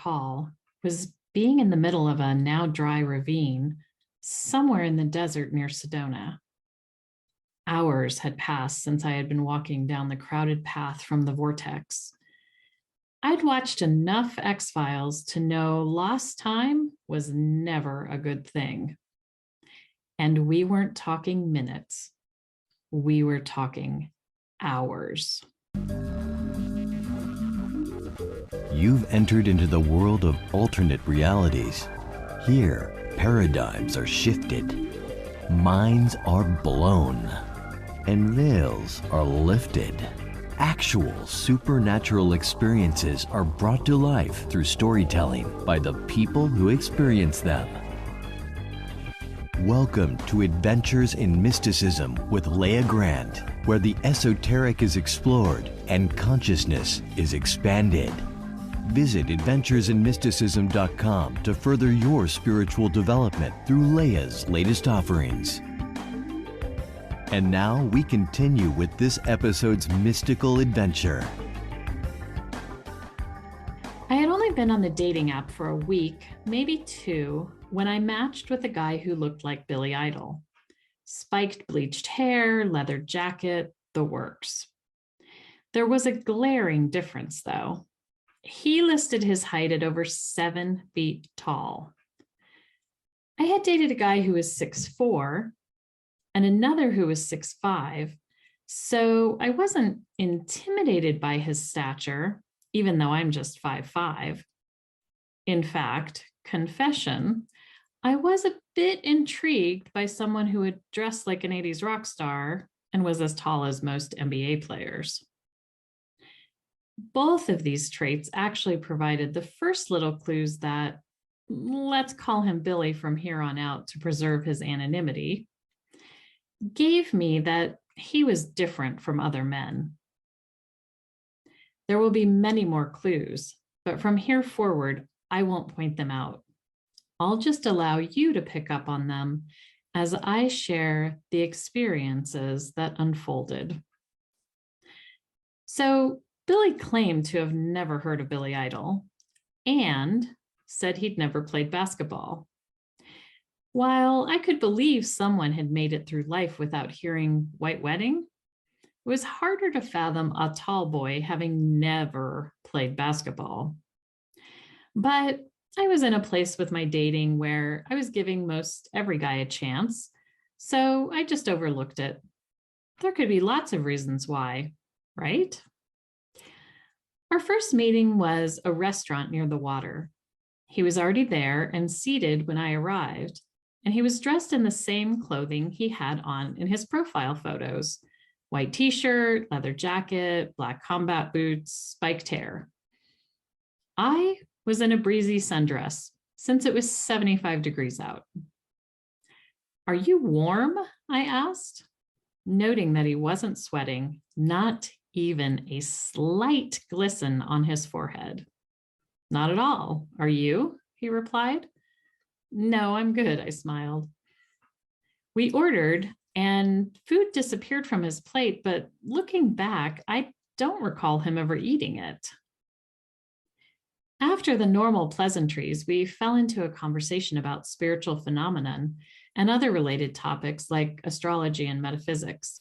tall was being in the middle of a now dry ravine somewhere in the desert near Sedona. Hours had passed since I had been walking down the crowded path from the vortex. I'd watched enough X-Files to know lost time was never a good thing. And we weren't talking minutes. We were talking hours. You've entered into the world of alternate realities. Here, paradigms are shifted, minds are blown, and veils are lifted. Actual supernatural experiences are brought to life through storytelling by the people who experience them. Welcome to Adventures in Mysticism with Leah Grant, where the esoteric is explored and consciousness is expanded. Visit adventuresinmysticism.com to further your spiritual development through Leah's latest offerings. And now we continue with this episode's mystical adventure. I had only been on the dating app for a week, maybe two, when I matched with a guy who looked like Billy Idol. Spiked bleached hair, leather jacket, the works. There was a glaring difference, though. He listed his height at over 7 feet tall. I had dated a guy who was 6'4", and another who was 6'5", so I wasn't intimidated by his stature, even though I'm just 5'5". In fact, confession, I was a bit intrigued by someone who had dressed like an 80s rock star and was as tall as most NBA players. Both of these traits actually provided the first little clues that, let's call him Billy from here on out to preserve his anonymity, gave me that he was different from other men. There will be many more clues, but from here forward, I won't point them out. I'll just allow you to pick up on them as I share the experiences that unfolded. So Billy claimed to have never heard of Billy Idol and said he'd never played basketball. While I could believe someone had made it through life without hearing White Wedding, it was harder to fathom a tall boy having never played basketball. But I was in a place with my dating where I was giving most every guy a chance, so I just overlooked it. There could be lots of reasons why, right? Our first meeting was a restaurant near the water. He was already there and seated when I arrived, and he was dressed in the same clothing he had on in his profile photos: white t-shirt, leather jacket, black combat boots, spiked hair. I was in a breezy sundress since it was 75 degrees out. "Are you warm?" I asked, noting that he wasn't sweating, not even a slight glisten on his forehead. "Not at all. Are you?" he replied. "No, I'm good," I smiled. We ordered, and food disappeared from his plate, but looking back, I don't recall him ever eating it. After the normal pleasantries, we fell into a conversation about spiritual phenomenon and other related topics like astrology and metaphysics.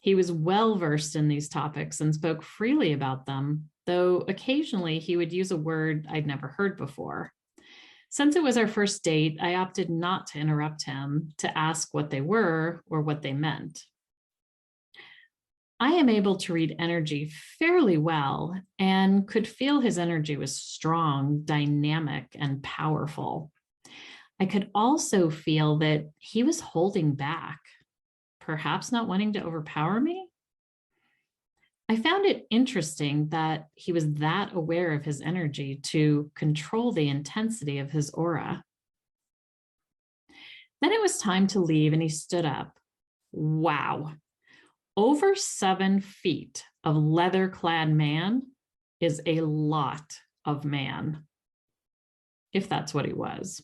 He was well versed in these topics and spoke freely about them, though occasionally he would use a word I'd never heard before. Since it was our first date, I opted not to interrupt him to ask what they were or what they meant. I am able to read energy fairly well and could feel his energy was strong, dynamic, and powerful. I could also feel that he was holding back, perhaps not wanting to overpower me. I found it interesting that he was that aware of his energy to control the intensity of his aura. Then it was time to leave and he stood up. Wow. Over 7 feet of leather-clad man is a lot of man, if that's what he was.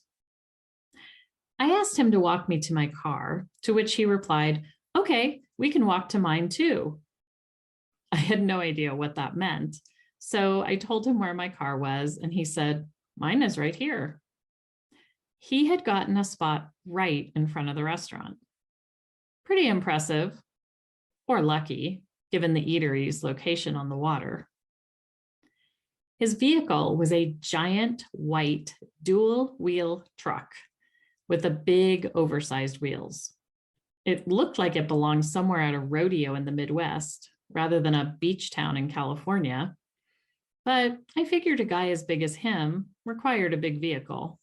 I asked him to walk me to my car, to which he replied, "Okay, we can walk to mine too." I had no idea what that meant, so I told him where my car was, and he said, Mine is right here. He had gotten a spot right in front of the restaurant. Pretty impressive, or lucky, given the eatery's location on the water. His vehicle was a giant white dual-wheel truck with the big oversized wheels. It looked like it belonged somewhere at a rodeo in the Midwest rather than a beach town in California. But I figured a guy as big as him required a big vehicle.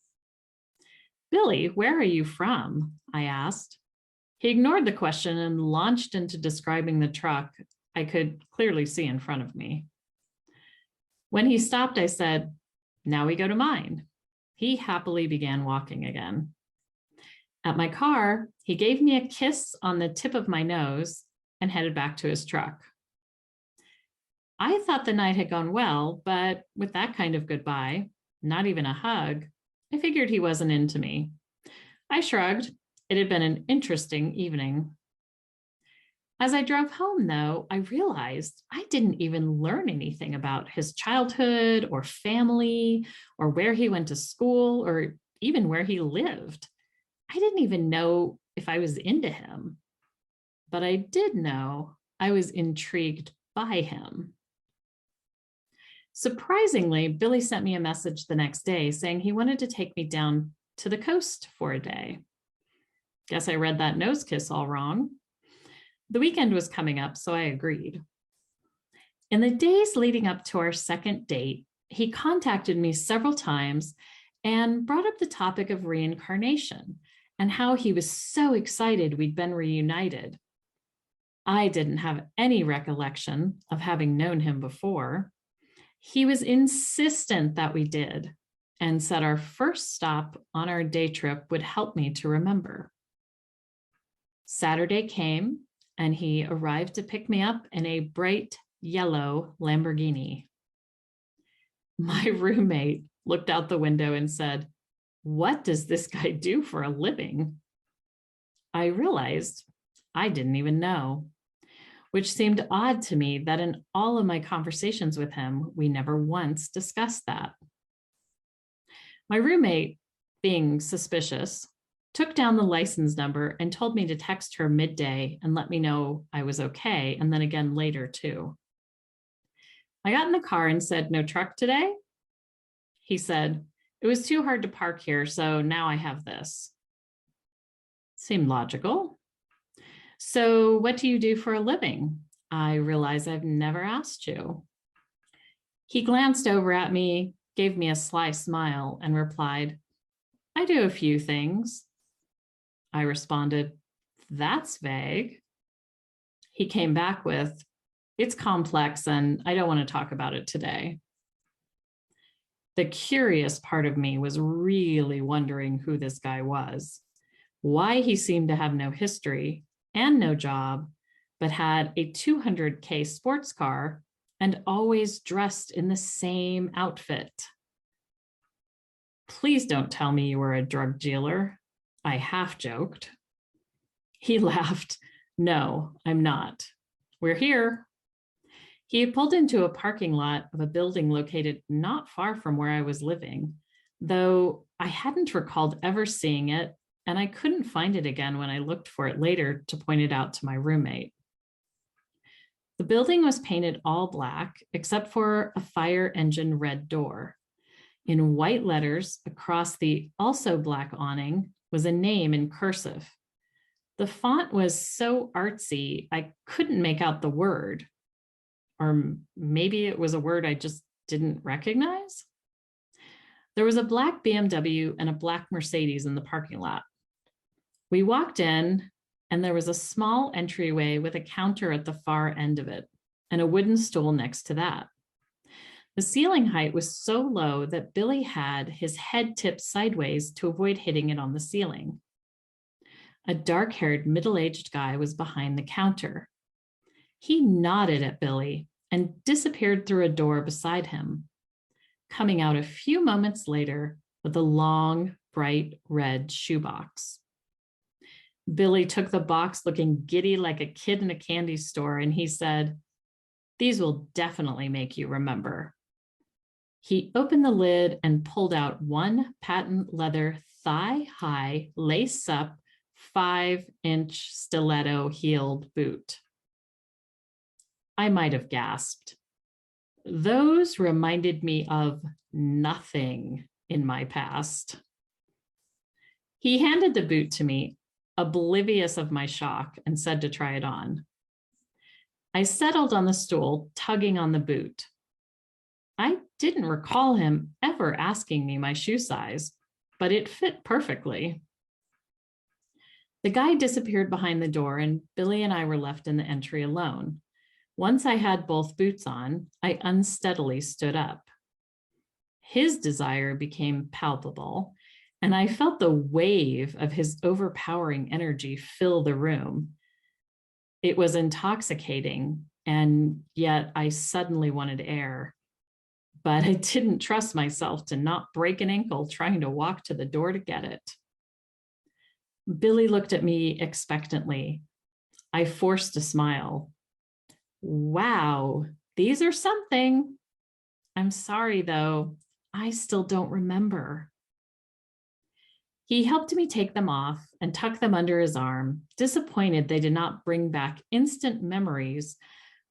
"Billy, where are you from?" I asked. He ignored the question and launched into describing the truck I could clearly see in front of me. When he stopped, I said, "Now we go to mine." He happily began walking again. At my car, he gave me a kiss on the tip of my nose and headed back to his truck. I thought the night had gone well, but with that kind of goodbye, not even a hug, I figured he wasn't into me. I shrugged. It had been an interesting evening. As I drove home, though, I realized I didn't even learn anything about his childhood or family or where he went to school or even where he lived. I didn't even know if I was into him, but I did know I was intrigued by him. Surprisingly, Billy sent me a message the next day saying he wanted to take me down to the coast for a day. Guess I read that nose kiss all wrong. The weekend was coming up, so I agreed. In the days leading up to our second date, he contacted me several times and brought up the topic of reincarnation and how he was so excited we'd been reunited. I didn't have any recollection of having known him before. He was insistent that we did and said our first stop on our day trip would help me to remember. Saturday came and he arrived to pick me up in a bright yellow Lamborghini. My roommate looked out the window and said, "What does this guy do for a living?" I realized I didn't even know, which seemed odd to me that in all of my conversations with him, we never once discussed that. My roommate, being suspicious, took down the license number and told me to text her midday and let me know I was okay, and then again later too. I got in the car and said, "No truck today?" He said, "It was too hard to park here, so now I have this." Seemed logical. "So what do you do for a living? I realize I've never asked you." He glanced over at me, gave me a sly smile, and replied, "I do a few things." I responded, "That's vague." He came back with, "It's complex and I don't want to talk about it today." The curious part of me was really wondering who this guy was, why he seemed to have no history and no job, but had a $200K sports car and always dressed in the same outfit. "Please don't tell me you were a drug dealer," I half joked. He laughed. "No, I'm not. We're here." He had pulled into a parking lot of a building located not far from where I was living, though I hadn't recalled ever seeing it, and I couldn't find it again when I looked for it later to point it out to my roommate. The building was painted all black, except for a fire engine red door. In white letters across the also black awning was a name in cursive. The font was so artsy, I couldn't make out the word. Or maybe it was a word I just didn't recognize. There was a black BMW and a black Mercedes in the parking lot. We walked in, and there was a small entryway with a counter at the far end of it and a wooden stool next to that. The ceiling height was so low that Billy had his head tipped sideways to avoid hitting it on the ceiling. A dark-haired, middle-aged guy was behind the counter. He nodded at Billy and disappeared through a door beside him, coming out a few moments later with a long, bright red shoebox. Billy took the box looking giddy like a kid in a candy store, and he said, "These will definitely make you remember." He opened the lid and pulled out one patent leather thigh-high, lace-up, 5-inch stiletto heeled boot. I might have gasped. Those reminded me of nothing in my past. He handed the boot to me, oblivious of my shock, and said to try it on. I settled on the stool, tugging on the boot. I didn't recall him ever asking me my shoe size, but it fit perfectly. The guy disappeared behind the door, and Billy and I were left in the entry alone. Once I had both boots on, I unsteadily stood up. His desire became palpable, and I felt the wave of his overpowering energy fill the room. It was intoxicating, and yet I suddenly wanted air. But I didn't trust myself to not break an ankle trying to walk to the door to get it. Billy looked at me expectantly. I forced a smile. Wow, these are something. I'm sorry, though. I still don't remember. He helped me take them off and tuck them under his arm, disappointed they did not bring back instant memories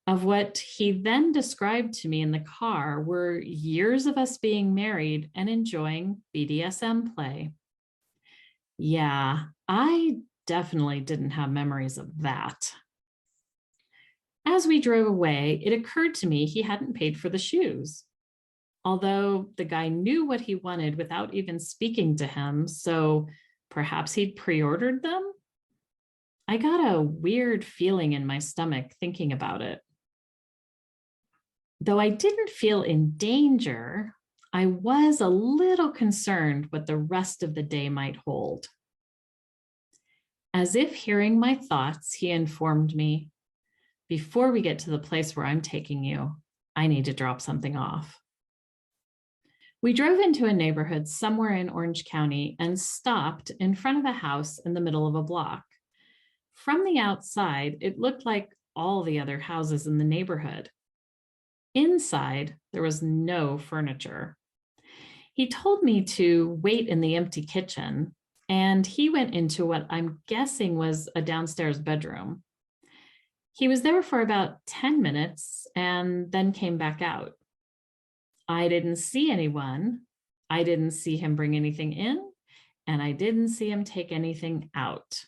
of what he then described to me in the car were years of us being married and enjoying BDSM play. Yeah, I definitely didn't have memories of that. As we drove away, it occurred to me he hadn't paid for the shoes. Although the guy knew what he wanted without even speaking to him, so perhaps he'd pre-ordered them? I got a weird feeling in my stomach thinking about it. Though I didn't feel in danger, I was a little concerned what the rest of the day might hold. As if hearing my thoughts, he informed me, before we get to the place where I'm taking you, I need to drop something off. We drove into a neighborhood somewhere in Orange County and stopped in front of a house in the middle of a block. From the outside, it looked like all the other houses in the neighborhood. Inside, there was no furniture. He told me to wait in the empty kitchen, and he went into what I'm guessing was a downstairs bedroom. He was there for about 10 minutes and then came back out. I didn't see anyone. I didn't see him bring anything in, and I didn't see him take anything out.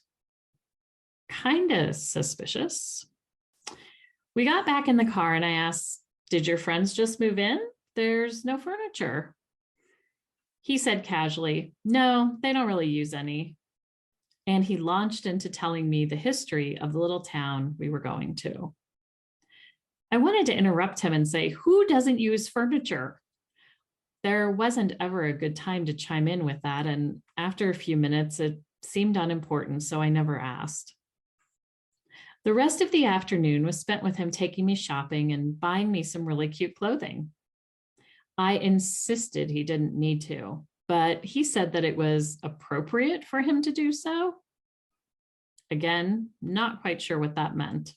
Kind of suspicious. We got back in the car and I asked, "Did your friends just move in? There's no furniture." He said casually, "No, they don't really use any." And he launched into telling me the history of the little town we were going to. I wanted to interrupt him and say, "Who doesn't use furniture?" There wasn't ever a good time to chime in with that, and after a few minutes, it seemed unimportant, so I never asked. The rest of the afternoon was spent with him taking me shopping and buying me some really cute clothing. I insisted he didn't need to, but he said that it was appropriate for him to do so. Again, not quite sure what that meant.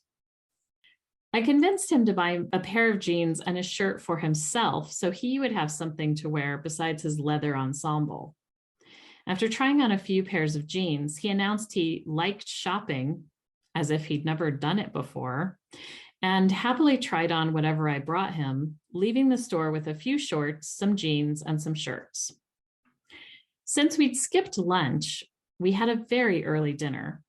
I convinced him to buy a pair of jeans and a shirt for himself so he would have something to wear besides his leather ensemble. After trying on a few pairs of jeans, he announced he liked shopping, as if he'd never done it before, and happily tried on whatever I brought him, leaving the store with a few shorts, some jeans, and some shirts. Since we'd skipped lunch, we had a very early dinner.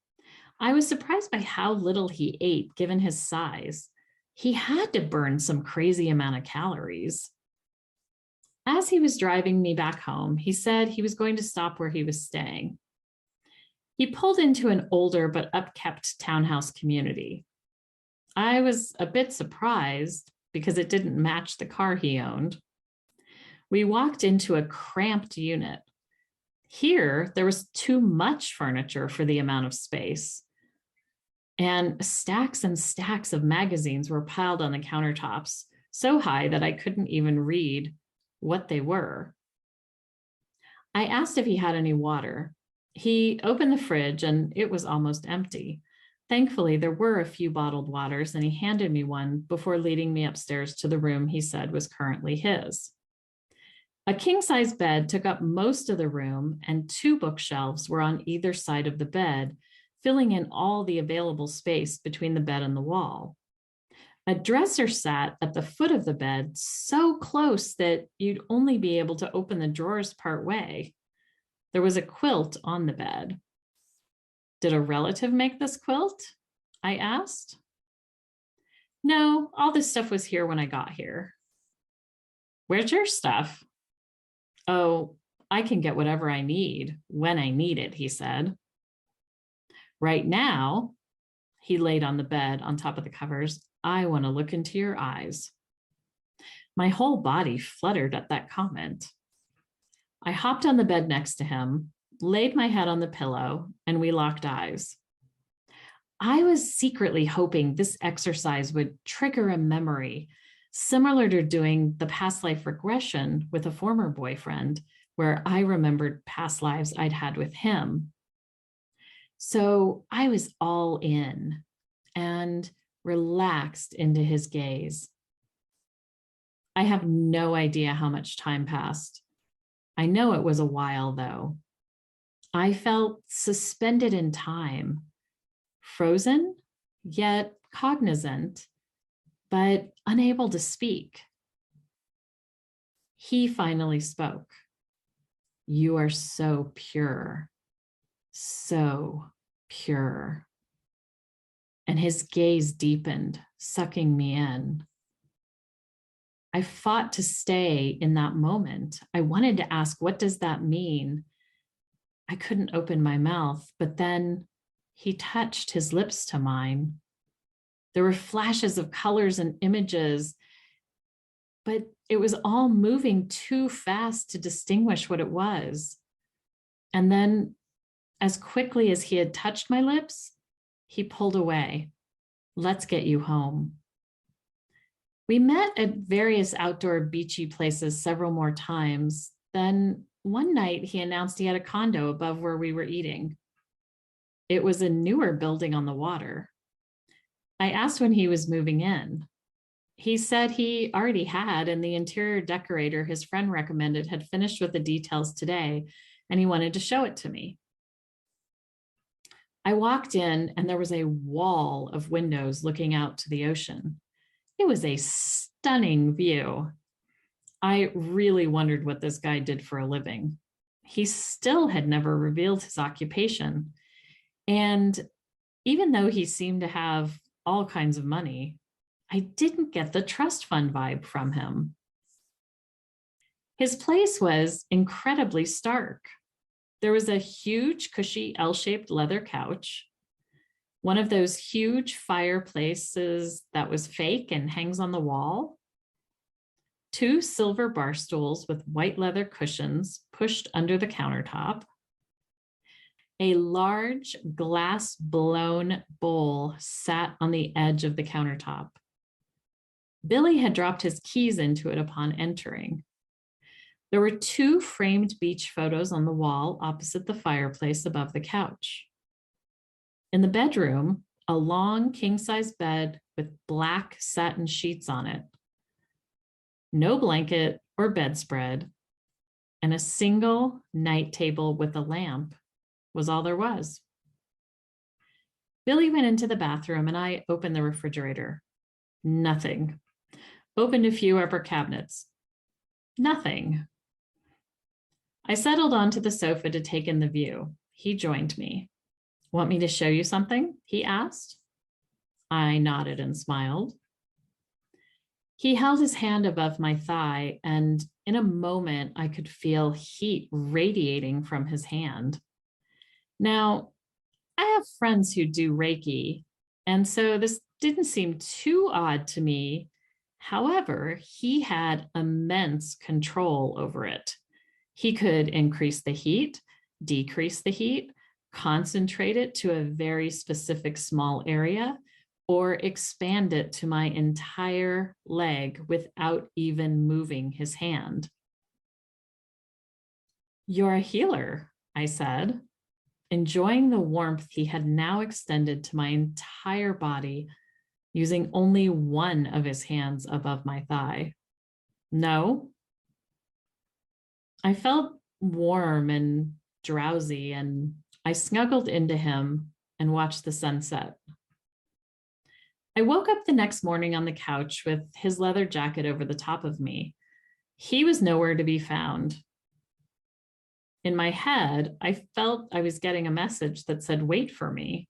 I was surprised by how little he ate given his size. He had to burn some crazy amount of calories. As he was driving me back home, he said he was going to stop where he was staying. He pulled into an older but upkept townhouse community. I was a bit surprised because it didn't match the car he owned. We walked into a cramped unit. Here, there was too much furniture for the amount of space. And stacks and stacks of magazines were piled on the countertops, so high that I couldn't even read what they were. I asked if he had any water. He opened the fridge and it was almost empty. Thankfully, there were a few bottled waters and he handed me one before leading me upstairs to the room he said was currently his. A king-size bed took up most of the room, and two bookshelves were on either side of the bed, filling in all the available space between the bed and the wall. A dresser sat at the foot of the bed, so close that you'd only be able to open the drawers part way. There was a quilt on the bed. Did a relative make this quilt? I asked. No, all this stuff was here when I got here. Where's your stuff? Oh, I can get whatever I need when I need it, he said. Right now, he laid on the bed on top of the covers. I want to look into your eyes. My whole body fluttered at that comment. I hopped on the bed next to him, laid my head on the pillow, and we locked eyes. I was secretly hoping this exercise would trigger a memory, similar to doing the past life regression with a former boyfriend, where I remembered past lives I'd had with him. So I was all in and relaxed into his gaze. I have no idea how much time passed. I know it was a while, though. I felt suspended in time, frozen, yet cognizant, but unable to speak. He finally spoke. You are so pure, so pure. And his gaze deepened, sucking me in. I fought to stay in that moment. I wanted to ask, what does that mean? I couldn't open my mouth, but then he touched his lips to mine. There were flashes of colors and images, but it was all moving too fast to distinguish what it was. And then, as quickly as he had touched my lips, he pulled away. Let's get you home. We met at various outdoor beachy places several more times. Then one night he announced he had a condo above where we were eating. It was a newer building on the water. I asked when he was moving in. He said he already had, and the interior decorator his friend recommended had finished with the details today, and he wanted to show it to me. I walked in, and there was a wall of windows looking out to the ocean. It was a stunning view. I really wondered what this guy did for a living. He still had never revealed his occupation. And even though he seemed to have all kinds of money, I didn't get the trust fund vibe from him. His place was incredibly stark. There was a huge, cushy L-shaped leather couch, one of those huge fireplaces that was fake and hangs on the wall, two silver bar stools with white leather cushions pushed under the countertop, a large glass blown bowl sat on the edge of the countertop. Billy had dropped his keys into it upon entering. There were two framed beach photos on the wall opposite the fireplace above the couch. In the bedroom, a long king-size bed with black satin sheets on it. No blanket or bedspread, and a single night table with a lamp was all there was. Billy went into the bathroom and I opened the refrigerator. Nothing. Opened a few upper cabinets. Nothing. I settled onto the sofa to take in the view. He joined me. Want me to show you something? He asked. I nodded and smiled. He held his hand above my thigh, and in a moment, I could feel heat radiating from his hand. Now, I have friends who do Reiki, and so this didn't seem too odd to me. However, he had immense control over it. He could increase the heat, decrease the heat, concentrate it to a very specific small area, or expand it to my entire leg without even moving his hand. You're a healer, I said, enjoying the warmth he had now extended to my entire body, using only one of his hands above my thigh. No? I felt warm and drowsy, and I snuggled into him and watched the sunset. I woke up the next morning on the couch with his leather jacket over the top of me. He was nowhere to be found. In my head, I felt I was getting a message that said, "Wait for me."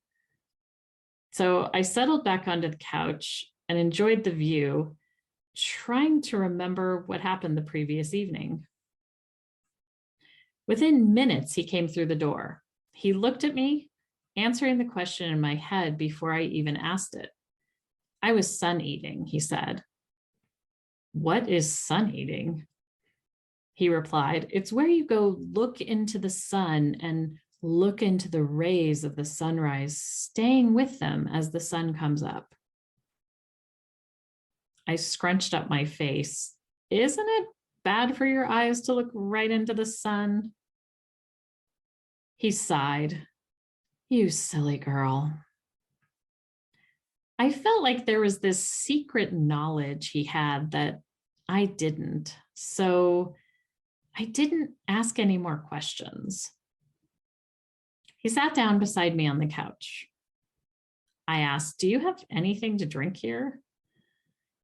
So I settled back onto the couch and enjoyed the view, trying to remember what happened the previous evening. Within minutes, he came through the door. He looked at me, answering the question in my head before I even asked it. "I was sun eating," he said. "What is sun eating?" He replied, "It's where you go look into the sun and look into the rays of the sunrise, staying with them as the sun comes up." I scrunched up my face. "Isn't it bad for your eyes to look right into the sun?" He sighed. "You silly girl." I felt like there was this secret knowledge he had that I didn't. So I didn't ask any more questions. He sat down beside me on the couch. I asked, "Do you have anything to drink here?"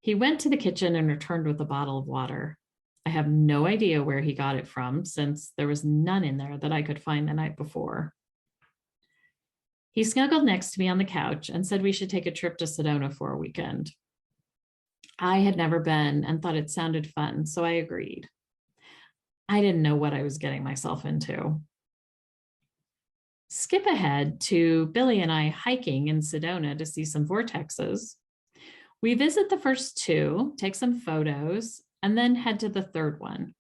He went to the kitchen and returned with a bottle of water. I have no idea where he got it from, since there was none in there that I could find the night before. He snuggled next to me on the couch and said we should take a trip to Sedona for a weekend. I had never been and thought it sounded fun, so I agreed. I didn't know what I was getting myself into. Skip ahead to Billy and I hiking in Sedona to see some vortexes. We visit the first two, take some photos, and then head to the third one.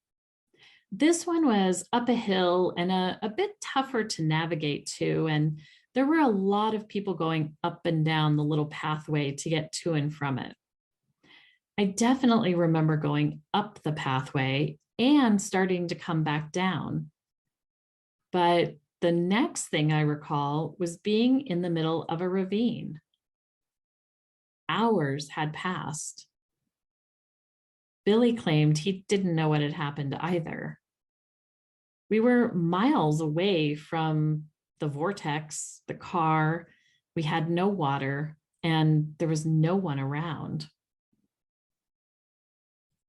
This one was up a hill and a bit tougher to navigate to, and there were a lot of people going up and down the little pathway to get to and from it. I definitely remember going up the pathway and starting to come back down. But the next thing I recall was being in the middle of a ravine. Hours had passed. Billy claimed he didn't know what had happened either. We were miles away from the vortex, the car. We had no water, and there was no one around.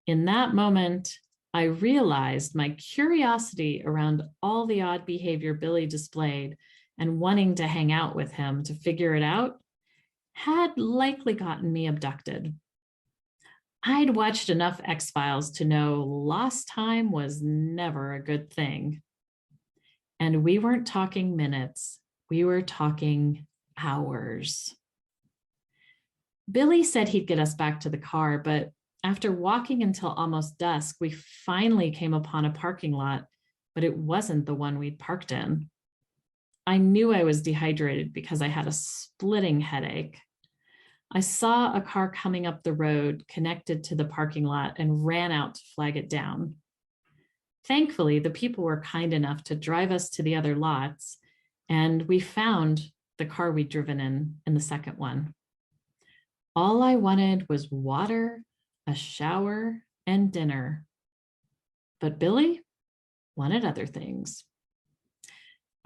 In that moment, I realized my curiosity around all the odd behavior Billy displayed and wanting to hang out with him to figure it out had likely gotten me abducted. I'd watched enough X-Files to know lost time was never a good thing. And we weren't talking minutes, we were talking hours. Billy said he'd get us back to the car, but after walking until almost dusk, we finally came upon a parking lot, but it wasn't the one we'd parked in. I knew I was dehydrated because I had a splitting headache. I saw a car coming up the road connected to the parking lot and ran out to flag it down. Thankfully, the people were kind enough to drive us to the other lots, and we found the car we'd driven in the second one. All I wanted was water, a shower, and dinner. But Billy wanted other things.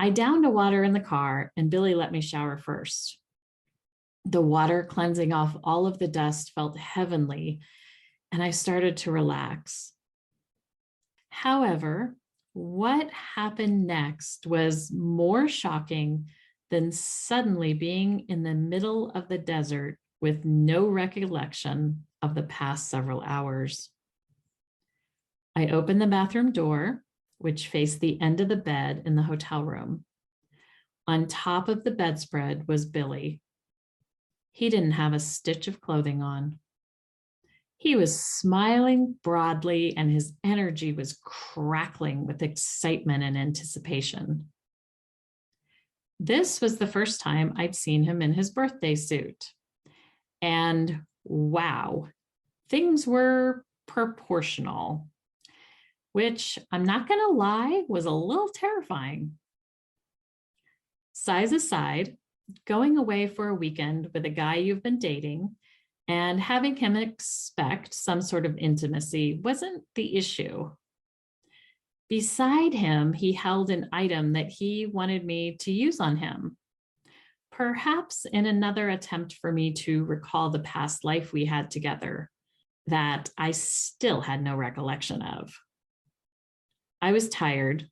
I downed a water in the car, and Billy let me shower first. The water cleansing off all of the dust felt heavenly, and I started to relax. However, what happened next was more shocking than suddenly being in the middle of the desert with no recollection of the past several hours. I opened the bathroom door, which faced the end of the bed in the hotel room. On top of the bedspread was Billy. He didn't have a stitch of clothing on. He was smiling broadly, and his energy was crackling with excitement and anticipation. This was the first time I'd seen him in his birthday suit. And wow, things were proportional, which I'm not going to lie was a little terrifying. Size aside, going away for a weekend with a guy you've been dating and having him expect some sort of intimacy wasn't the issue. Beside him, he held an item that he wanted me to use on him, perhaps in another attempt for me to recall the past life we had together that I still had no recollection of. I was tired,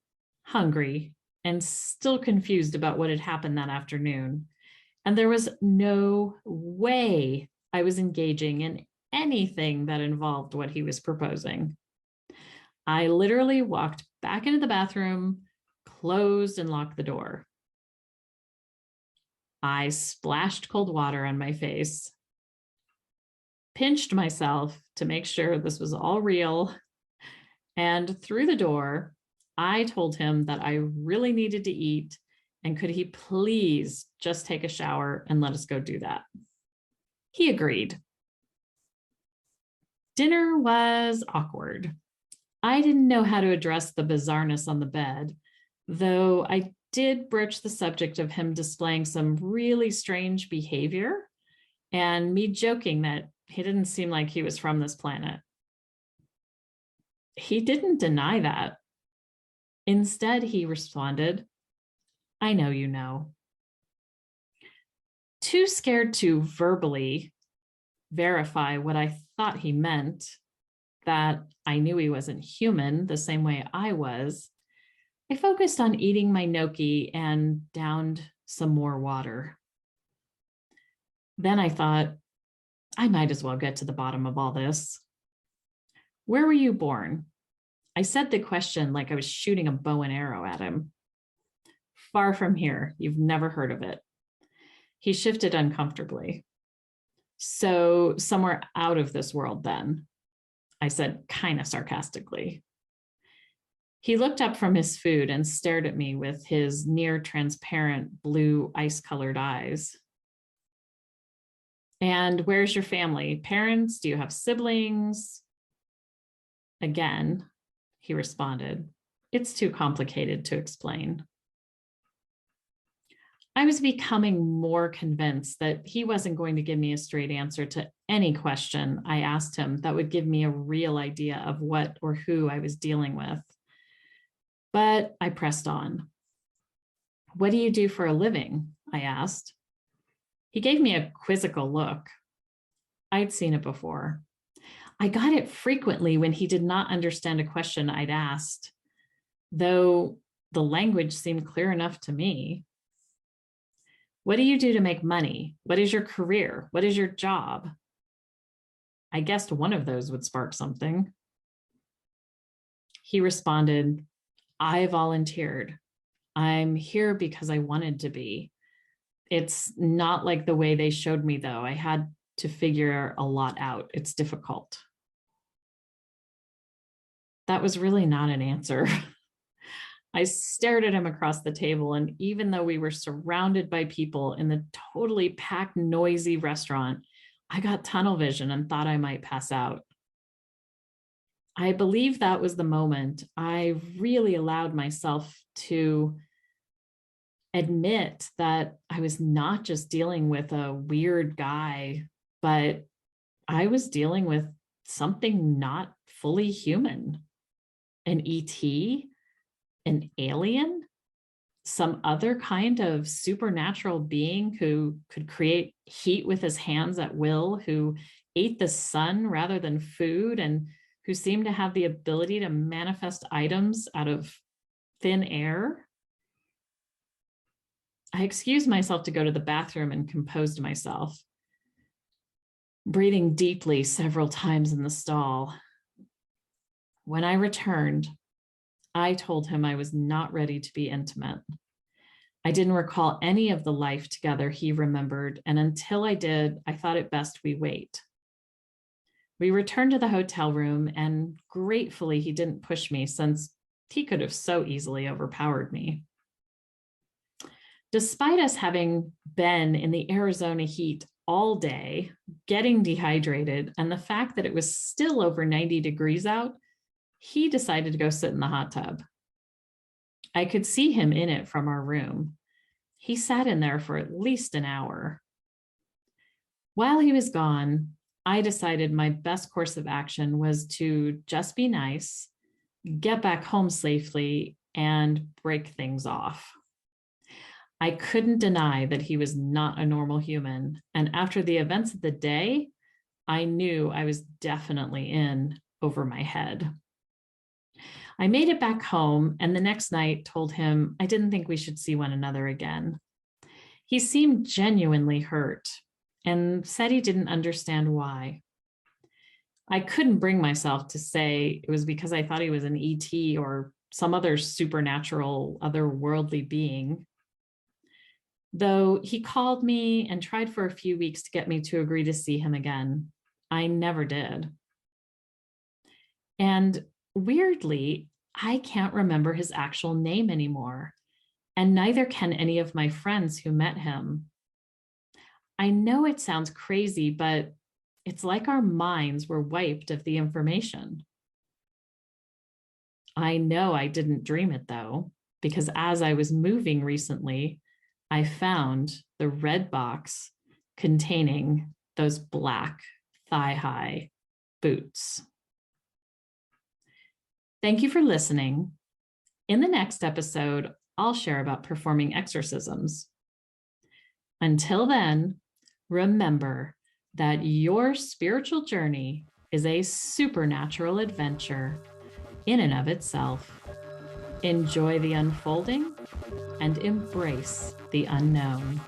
hungry, and still confused about what had happened that afternoon. And there was no way I was engaging in anything that involved what he was proposing. I literally walked back into the bathroom, closed and locked the door. I splashed cold water on my face, pinched myself to make sure this was all real, and through the door, I told him that I really needed to eat and could he please just take a shower and let us go do that. He agreed. Dinner was awkward. I didn't know how to address the bizarreness on the bed, though I did broach the subject of him displaying some really strange behavior and me joking that he didn't seem like he was from this planet. He didn't deny that. Instead, he responded, "I know you know." Too scared to verbally verify what I thought he meant, that I knew he wasn't human the same way I was, I focused on eating my gnocchi and downed some more water. Then I thought, I might as well get to the bottom of all this. Where were you born? I said the question like I was shooting a bow and arrow at him. Far from here. You've never heard of it. He shifted uncomfortably. So somewhere out of this world then, I said kind of sarcastically. He looked up from his food and stared at me with his near transparent blue ice-colored eyes. And where's your family? Parents? Do you have siblings? Again, he responded, it's too complicated to explain. I was becoming more convinced that he wasn't going to give me a straight answer to any question I asked him that would give me a real idea of what or who I was dealing with. But I pressed on. What do you do for a living? I asked. He gave me a quizzical look. I'd seen it before. I got it frequently when he did not understand a question I'd asked, though the language seemed clear enough to me. What do you do to make money? What is your career? What is your job? I guessed one of those would spark something. He responded, I volunteered. I'm here because I wanted to be. It's not like the way they showed me, though. I had to figure a lot out. It's difficult. That was really not an answer. I stared at him across the table, and even though we were surrounded by people in the totally packed, noisy restaurant, I got tunnel vision and thought I might pass out. I believe that was the moment I really allowed myself to admit that I was not just dealing with a weird guy, but I was dealing with something not fully human, an ET, an alien, some other kind of supernatural being who could create heat with his hands at will, who ate the sun rather than food, and who seemed to have the ability to manifest items out of thin air. I excused myself to go to the bathroom and composed myself, breathing deeply several times in the stall. When I returned, I told him I was not ready to be intimate. I didn't recall any of the life together he remembered, and until I did, I thought it best we wait. We returned to the hotel room, and gratefully he didn't push me, since he could have so easily overpowered me. Despite us having been in the Arizona heat all day, getting dehydrated, and the fact that it was still over 90 degrees out, he decided to go sit in the hot tub. I could see him in it from our room. He sat in there for at least an hour. While he was gone, I decided my best course of action was to just be nice, get back home safely, and break things off. I couldn't deny that he was not a normal human. And after the events of the day, I knew I was definitely in over my head. I made it back home, and the next night told him I didn't think we should see one another again. He seemed genuinely hurt and said he didn't understand why. I couldn't bring myself to say it was because I thought he was an ET or some other supernatural, otherworldly being. Though he called me and tried for a few weeks to get me to agree to see him again, I never did. And weirdly, I can't remember his actual name anymore, and neither can any of my friends who met him. I know it sounds crazy, but it's like our minds were wiped of the information. I know I didn't dream it though, because as I was moving recently, I found the red box containing those black thigh-high boots. Thank you for listening. In the next episode, I'll share about performing exorcisms. Until then, remember that your spiritual journey is a supernatural adventure in and of itself. Enjoy the unfolding and embrace the unknown.